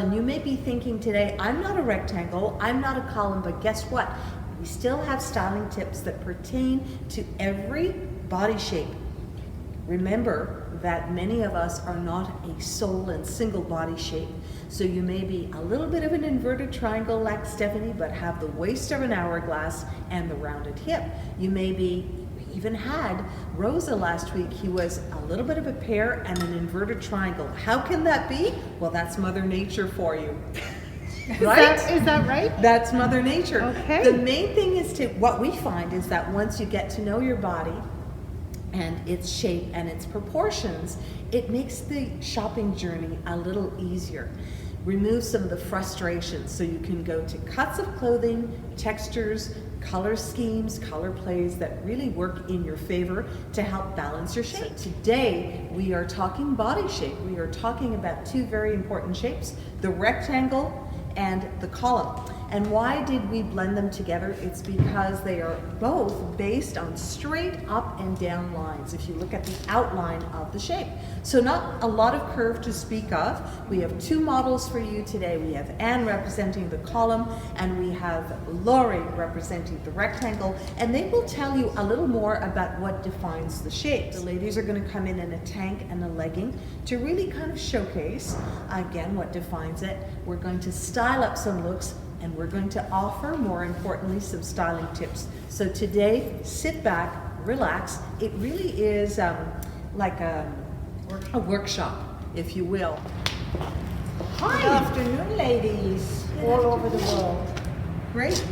And you may be thinking today, I'm not a rectangle, I'm not a column, but guess what? We still have styling tips that pertain to every body shape. Remember that many of us are not a sole and single body shape. So you may be a little bit of an inverted triangle like Stephanie, but have the waist of an hourglass and the rounded hip. You may be, we even had Rosa last week, he was a little bit of a pear and an inverted triangle. How can that be? Well, that's Mother Nature for you. Right? Is that right? That's Mother Nature. Okay. The main thing is what we find is that once you get to know your body and its shape and its proportions, it makes the shopping journey a little easier. Remove some of the frustrations so you can go to cuts of clothing, textures, color schemes, color plays that really work in your favor to help balance your shape. So today we are talking body shape. We are talking about two very important shapes, the rectangle and the column. And why did we blend them together? It's because they are both based on straight up and down lines if you look at the outline of the shape. So not a lot of curve to speak of. We have two models for you today. We have Anne representing the column and we have Lori representing the rectangle, and they will tell you a little more about what defines the shape. The ladies are going to come in a tank and a legging to really kind of showcase again what defines it. We're going to style up some looks, and we're going to offer, more importantly, some styling tips. So today, sit back, relax. It really is like a workshop, if you will. Hi. Good afternoon, ladies, all over the world. Great.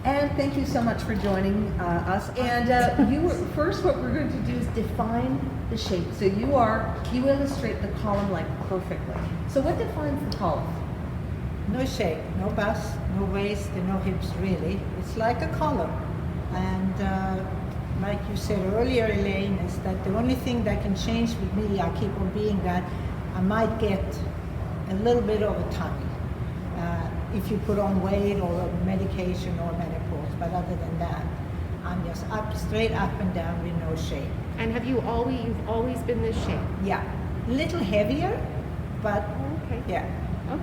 And thank you so much for joining us. And first, what we're going to do is define the shape. So you illustrate the column like perfectly. So what defines the column? No shape, no bust, no waist, and no hips really. It's like a column. And like you said earlier, Elaine, is that the only thing that can change with me, I keep on being that I might get a little bit of a tummy if you put on weight or medication or menopause. But other than that, I'm just straight up and down with no shape. And you've always been this shape? Yeah, a little heavier, but okay. Yeah.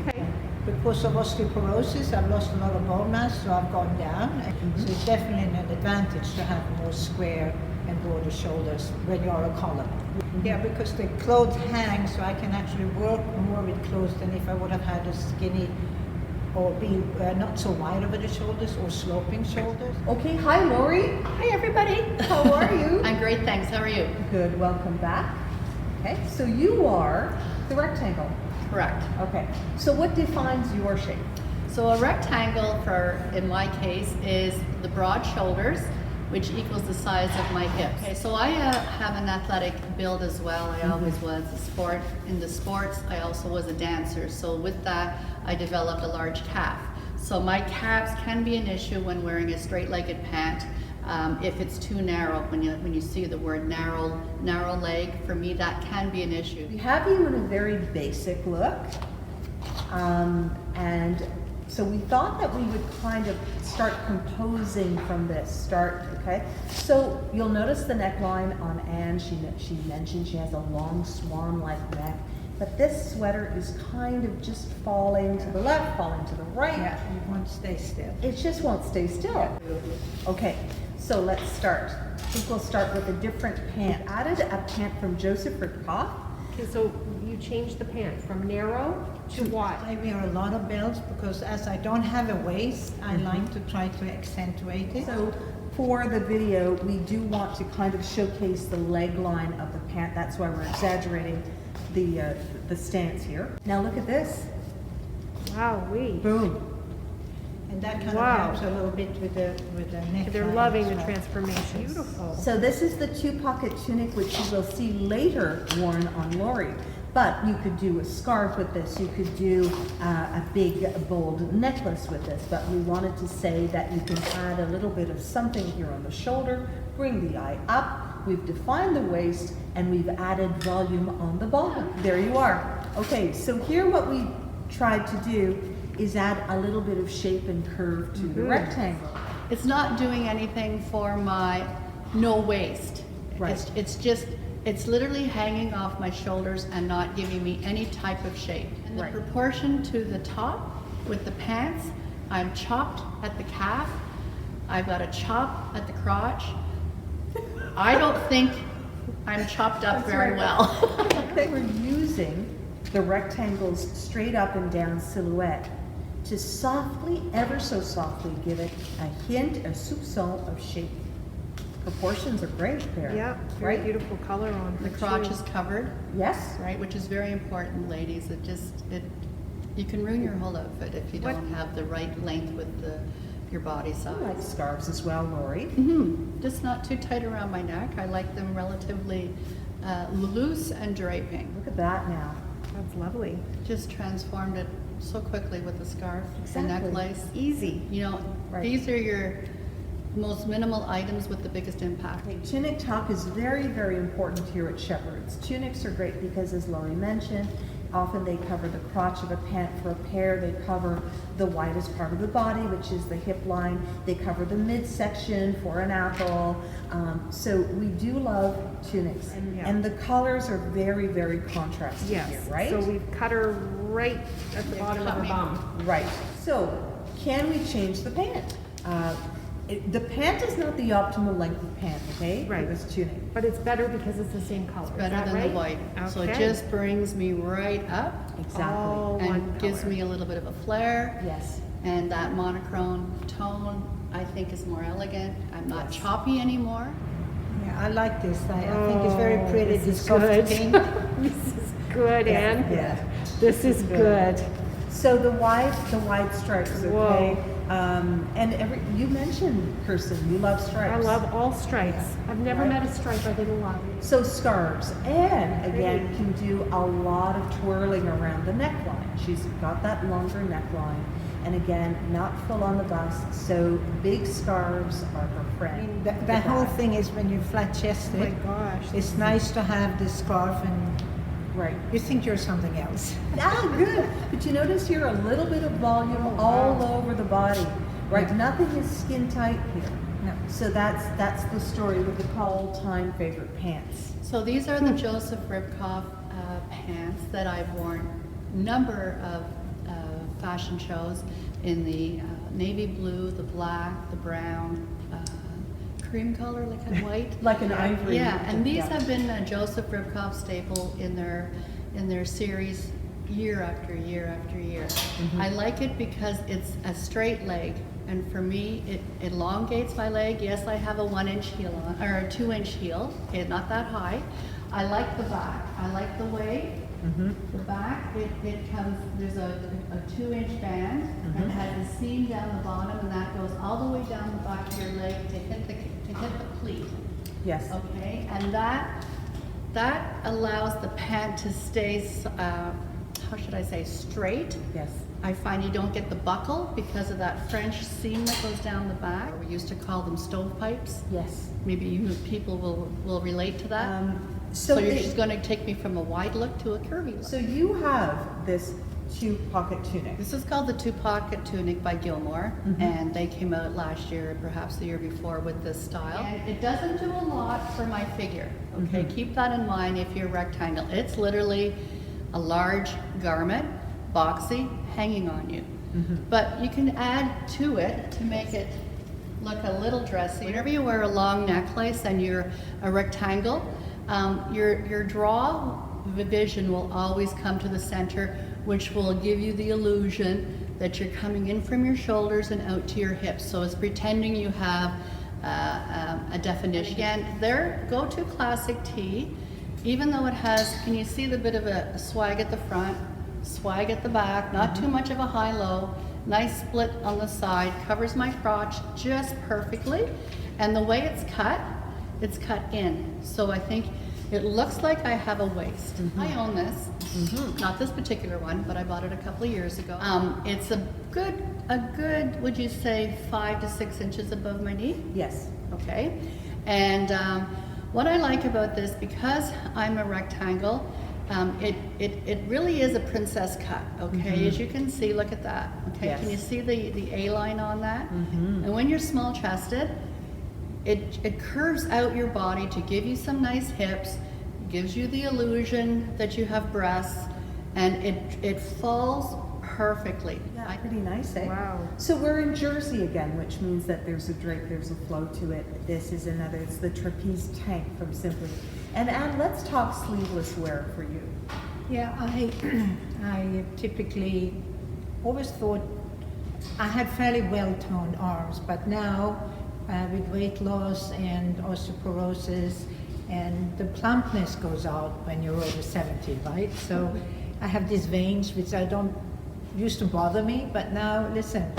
Okay. Because of osteoporosis, I've lost a lot of bone mass, so I've gone down. Mm-hmm. So it's definitely an advantage to have more square and broader shoulders when you're a column. Mm-hmm. Yeah, because the clothes hang, so I can actually work more with clothes than if I would have had a skinny or be not so wide over the shoulders or sloping shoulders. Okay, hi Lori. Hi everybody. How are you? I'm great, thanks. How are you? Good, welcome back. Okay, so you are the rectangle. Correct. Okay, so what defines your shape? So a rectangle, in my case, is the broad shoulders, which equals the size of my hips. Okay, so I have an athletic build as well. I always was in the sports. I also was a dancer. So with that, I developed a large calf. So my calves can be an issue when wearing a straight-legged pant. If it's too narrow, when you see the word narrow leg, for me that can be an issue. We have you in a very basic look, and so we thought that we would kind of start composing from this. Okay? So you'll notice the neckline on Anne. She mentioned she has a long swan-like neck, but this sweater is kind of just falling to the left, falling to the right. Yeah, it won't stay still. It just won't stay still. Yeah. Okay, so let's start. I think we'll start with a different pant. Added a pant from Joseph Rickoff. Okay, so you changed the pant from narrow to wide. I wear a lot of belts because as I don't have a waist, I like to try to accentuate it. So for the video, we do want to kind of showcase the leg line of the pant. That's why we're exaggerating the stance here. Now look at this. Wow-wee. Boom. And that kind Wow. of helps a little bit with the neck. They're loving the transformation. Beautiful. So this is the 2-pocket tunic, which you will see later worn on Lori. But you could do a scarf with this. You could do a big, bold necklace with this. But we wanted to say that you can add a little bit of something here on the shoulder, bring the eye up. We've defined the waist, and we've added volume on the bottom. There you are. Okay, so here what we tried to do is add a little bit of shape and curve to the rectangle. It's not doing anything for my no waist. Right. It's literally hanging off my shoulders and not giving me any type of shape. And the Right. proportion to the top with the pants, I'm chopped at the calf. I've got a chop at the crotch. I don't think I'm chopped up That's very right. well. They were using the rectangle's straight up and down silhouette to softly, ever so softly, give it a hint, a soupçon of shape. Proportions are great there. Yeah, very right? beautiful color on The her crotch too. is covered, Yes. right, which is very important, ladies. You can ruin your whole outfit if you What- don't have the right length with your body I size. like scarves as well, Lori. Just not too tight around my neck. I like them relatively loose and draping. Look at that now. That's lovely. Just transformed it so quickly with the scarf, the Exactly. necklace. Easy. You know, Right. these are your most minimal items with the biggest impact. Okay, tunic top is very, very important here at Shepherd's. Tunics are great because, as Lori mentioned, often they cover the crotch of a pant for a pair. They cover the widest part of the body, which is the hip line. They cover the midsection for an apple. So we do love tunics. Yeah. And the colors are very, very contrasted Yes. here, right? So we've cut her right at the You've bottom of cut her me. bum. Right. So can we change the pant? The pant is not the optimal length of pant, okay? For Right. this tunic. But it's better because it's the same color. Is Better that than right? the white. So it Okay. just brings me right up Exactly. All and one gives color. me a little bit of a flare. Yes. And that monochrome tone, I think, is more elegant. I'm not Yes. choppy anymore. Yeah, I like this. I think it's very Oh, pretty. this The is soft good. pink. This is good, Yeah, Anne. yeah. This is good. So the wide stripes, okay? Whoa. And you mentioned, Kirsten, you love stripes. I love all stripes. I've never Right. met a stripe I didn't love. So scarves, and again, Pretty. can do a lot of twirling around the neckline. She's got that longer neckline, and again, not full on the bust, so big scarves are her I friend. mean, that whole thing is when you're flat Oh chested. my gosh. It's nice to have this scarf and Right. you think you're something else. Ah, good. But you notice here a little bit of volume Oh, all wow. over the body, right? Yeah. Nothing is skin tight here. No. So that's the story with the all-time favorite pants. So these are the Joseph Ribkoff pants that I've worn number of fashion shows in the navy blue, the black, the brown, cream color, like a white. Like an ivory. Yeah, and these Yeah. have been a Joseph Ribkoff staple in their series year after year after year. Mm-hmm. I like it because it's a straight leg, and for me, it elongates my leg. Yes, I have a 1-inch heel on, or a 2-inch heel. Okay, not that high. I like the back. I like the way Mm-hmm. the back. It comes. There's a 2-inch band Mm-hmm. and it has a seam down the bottom, and that goes all the way down the back of your leg to hit the pleat. Yes. Okay, and that allows the pant to stay, how should I say, straight. Yes. I find you don't get the buckle because of that French seam that goes down the back. We used to call them stovepipes. Yes. Maybe you people will relate to that. So So you're it- just going to take me from a wide look to a curvy look. So you have this 2-pocket tunic. This is called the Pocket Tunic by Gilmore, and they came out last year, perhaps the year before, with this style. And it doesn't do a lot for my figure, okay? Keep that in mind if you're rectangle. It's literally a large garment, boxy, hanging on you. But you can add to it to make it look a little dressy. Whenever you wear a long necklace and you're a rectangle, your draw vision will always come to the center, which will give you the illusion that you're coming in from your shoulders and out to your hips. So it's pretending you have a definition. Again, their go-to classic tee, even though it has, can you see the bit of a swag at the front, swag at the back, not too much of a high-low, nice split on the side, covers my crotch just perfectly. And the way it's cut in. So I think it looks like I have a waist. I own this, not this particular one, but I bought it a couple of years ago. It's a good, would you say 5 to 6 inches above my knee? Yes. Okay. And what I like about this, because I'm a rectangle, it really is a princess cut. Okay, as you can see, look at that. Okay, Yes. can you see the A line on that? And when you're small chested, it curves out your body to give you some nice hips, gives you the illusion that you have breasts, and it falls perfectly. Yeah, pretty nice, eh? Wow. So we're in jersey again, which means that there's a drape, there's a flow to it. This is another, it's the Trapeze Tank from Simply. And Anne, let's talk sleeveless wear for you. Yeah, I typically always thought I had fairly well-toned arms, but now with weight loss and osteoporosis, and the plumpness goes out when you're over 70, right? So I have these veins which used to bother me, but now listen,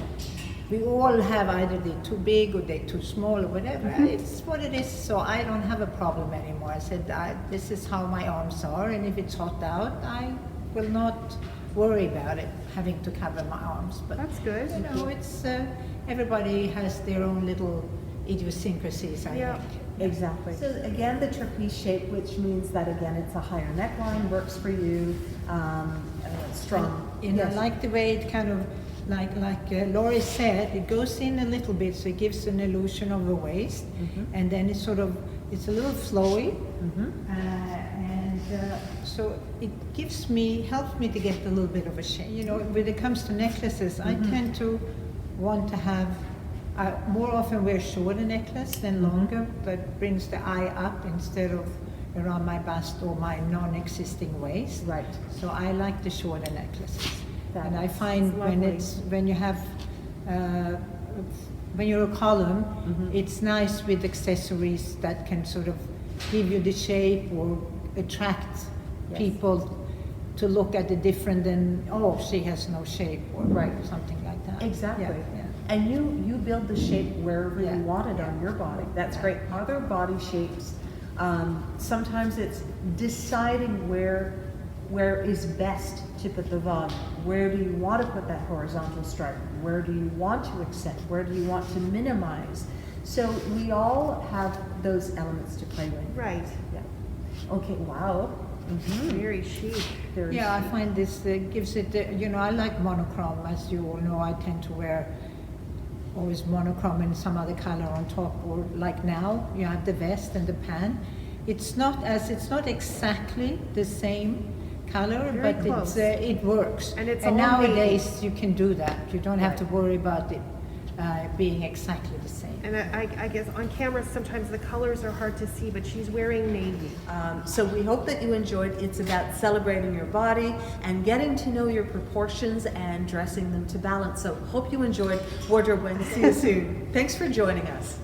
we all have either they're too big or they're too small or whatever. It's what it is, so I don't have a problem anymore. I said, this is how my arms are, and if it's hot out, I will not worry about it, having to cover my arms. But That's good. you know, it's everybody has their own little idiosyncrasies, I Yeah. think. Exactly. So again, the trapeze shape, which means that again, it's a higher neckline, works for you, strong. And I Yes. like the way it kind of, like Laurie said, it goes in a little bit, so it gives an illusion of the waist, and then it's sort of, it's a little flowy, so it helps me to get a little bit of a shape. You know, when it comes to necklaces, I tend to want to have, more often wear shorter necklace than longer, that brings the eye up instead of around my bust or my non-existing waist. Right. So I like the shorter necklaces. That And I is find lovely. when you're a column, it's nice with accessories that can sort of give you the shape or attract Yes. people to look at it different than, oh, she has no shape, or Right. something like that. Exactly. Yeah, yeah. And you build the shape wherever Yeah. you want it on your body. That's great. Other body shapes, sometimes it's deciding where is best to put the volume. Where do you want to put that horizontal stripe? Where do you want to accent? Where do you want to minimize? So we all have those elements to play with. Right. Yeah. Okay, wow. Very chic. Very Yeah, I chic. find this gives it, you know, I like monochrome, as you all know. I tend to wear always monochrome and some other color on top, or like now, you have the vest and the pant. It's not exactly the same color, Very but close. it works. And it's all nowadays you can do that. You don't have to Right. worry about it being exactly the same. And I guess on camera sometimes the colors are hard to see, but she's wearing navy. So we hope that you enjoyed. It's about celebrating your body and getting to know your proportions and dressing them to balance. So hope you enjoyed Wardrobe Wednesday. See you soon. Thanks for joining us.